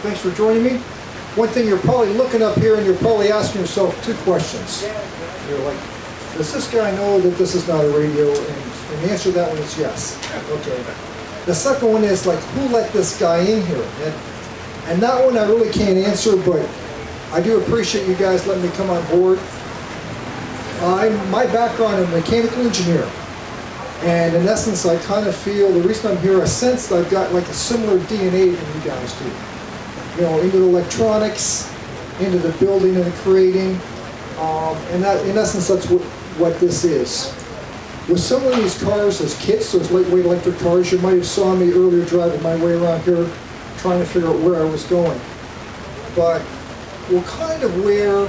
Thanks for joining me. One thing, you're probably looking up here and you're probably asking yourself two questions. You're like, does this guy know that this is not a radio? And the answer to that one is yes. Okay. The second one is like, who let this guy in here? And that one I really can't answer, but I do appreciate you guys letting me come on board. My background, I'm a mechanical engineer. And in essence, I kind of feel, the reason I'm here, I sense that I've got like a similar DNA than you guys do. You know, into the electronics, into the building and the creating. And that, in essence, that's what this is. With some of these cars as kits, those lightweight electric cars, you might have saw me earlier driving my way around here, trying to figure out where I was going. But we're kind of where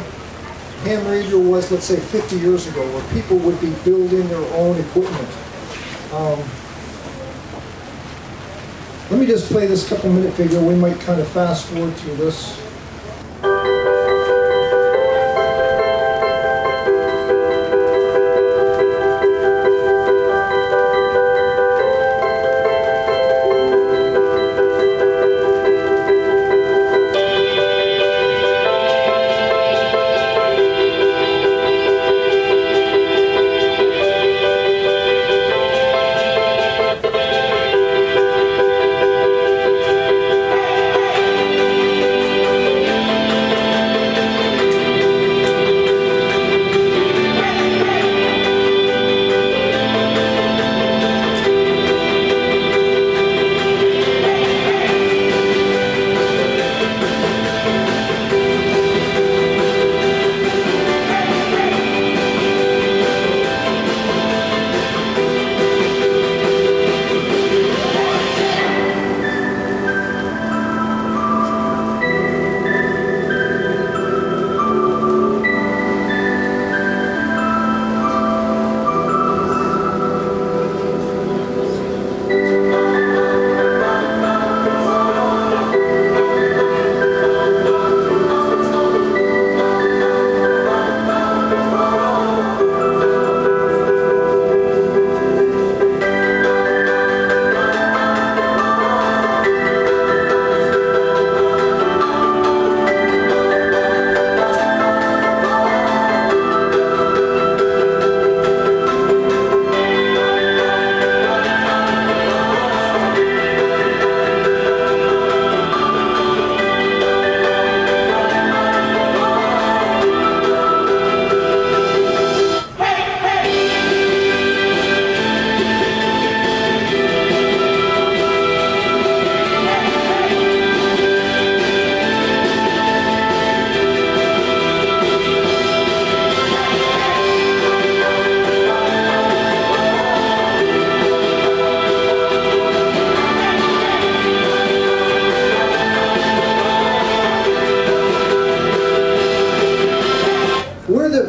ham radio was, let's say, 50 years ago, where people would be building their own equipment. Let me just play this couple-minute video. We might kind of fast forward through this.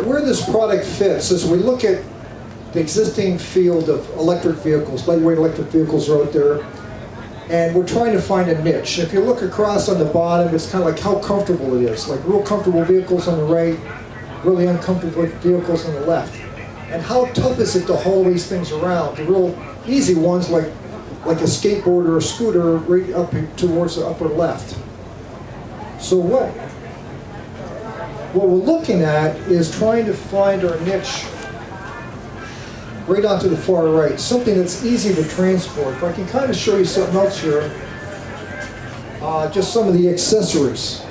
Where this product fits is we look at the existing field of electric vehicles, lightweight electric vehicles are out there, and we're trying to find a niche. If you look across on the bottom, it's kind of like how comfortable it is, like real comfortable vehicles on the right, really uncomfortable vehicles on the left. And how tough is it to haul these things around? The real easy ones like a skateboard or a scooter right up towards the upper left. So what we're looking at is trying to find our niche right onto the far right, something that's easy to transport. If I can kind of show you something else here, just some of the accessories,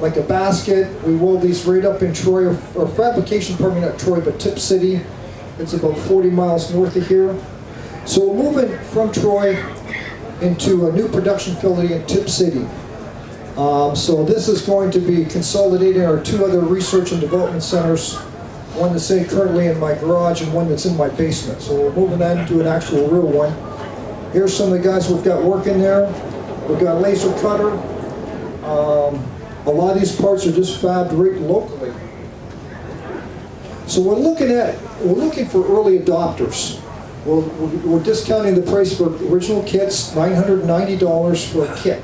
like a basket. We weld these right up in Troy, or fabrication, pardon me, not Troy, but Tip City. It's about 40 miles north of here. So we're moving from Troy into a new production facility in Tip City. So this is going to be consolidating our two other research and development centers, one that's currently in my garage and one that's in my basement. So we're moving that into an actual real one. Here's some of the guys we've got working there. We've got a laser cutter. A lot of these parts are just fabbed right locally. So we're looking for early adopters. We're discounting the price for original kits, $990 for a kit.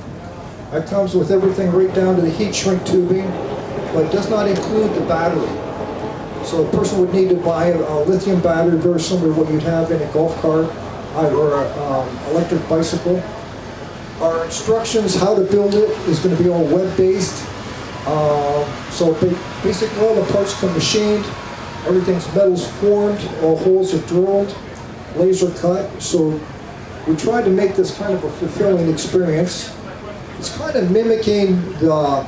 That comes with everything right down to the heat shrink tubing, but does not include the battery. So a person would need to buy a lithium battery, very similar to what you'd have in a golf cart or an electric bicycle. Our instructions how to build it is going to be all web-based. So basically all the parts come machined, everything's metal's formed, all holes are drilled, laser cut. So we tried to make this kind of a fulfilling experience. It's kind of mimicking the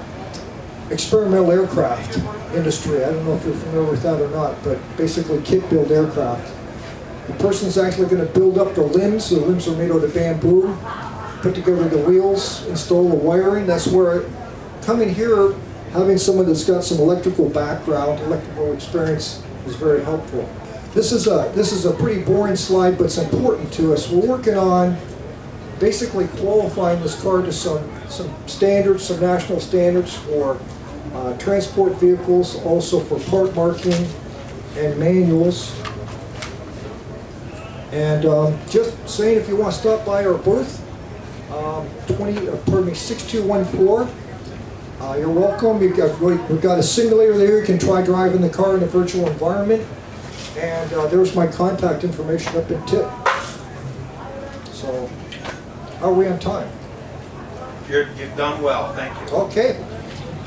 experimental aircraft industry. I don't know if you're familiar with that or not, but basically kit-built aircraft. The person's actually going to build up the limbs. The limbs are made out of bamboo, put together the wheels, install the wiring. That's where coming here, having someone that's got some electrical background, electrical experience is very helpful. This is a pretty boring slide, but it's important to us. We're working on basically qualifying this car to some standards, some national standards for transport vehicles, also for part marking and manuals. And just saying, if you want to stop by our booth, 6214. You're welcome. We've got a simulator there. You can try driving the car in a virtual environment. And there's my contact information up in tip. So, how are we on time? You've done well, thank you. Okay.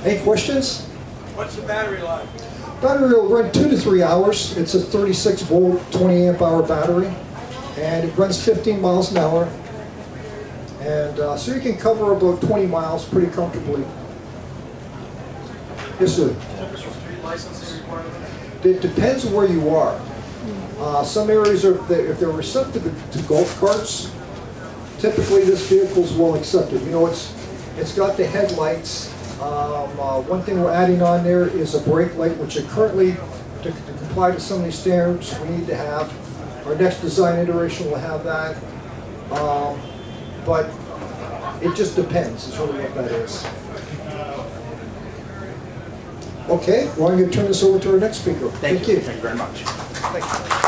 Any questions? What's the battery life? Battery will run 2 to 3 hours. It's a 36 volt, 20 amp hour battery. And it runs 15 miles an hour. And so you can cover about 20 miles pretty comfortably. Yes, sir. Typical street licensing requirements? It depends where you are. Some areas, if they're receptive to golf carts, typically this vehicle's well accepted. You know, it's got the headlights. One thing we're adding on there is a brake light, which are currently, to comply to some of these standards, we need to have. Our next design iteration will have that. But it just depends, is really what that is. Okay, well, I'm going to turn this over to our next speaker. Thank you. Thank you very much. Thank you.